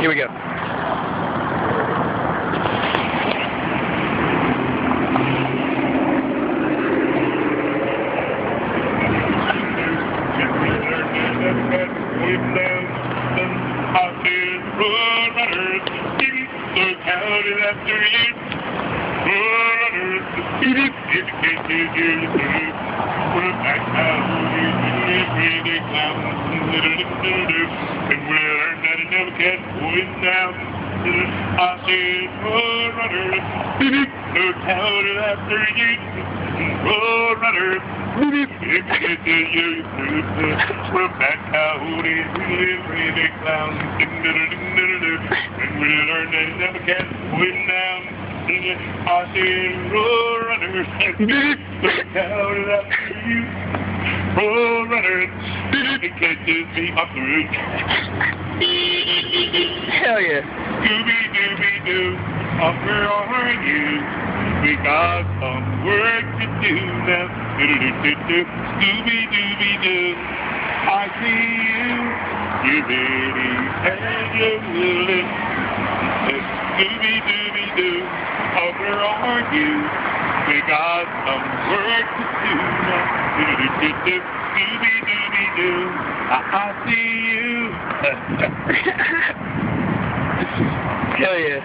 Here we go. And we learned that it never kept going down. I said, road runner, look out after you. Road runner, if you get to you, from that coyote, really clown. And we learned that it never kept going down. I said, road runner, look out after you. Road runner, it catches me off the roof. Hell yeah. Scooby-dooby-doo, where are you? We got some work to do now. Scooby-dooby-doo, I see you. You really and you willing. Scooby-dooby-doo, where are you? We got some work to do now. Scooby-dooby-doo, I see you. Hell yeah.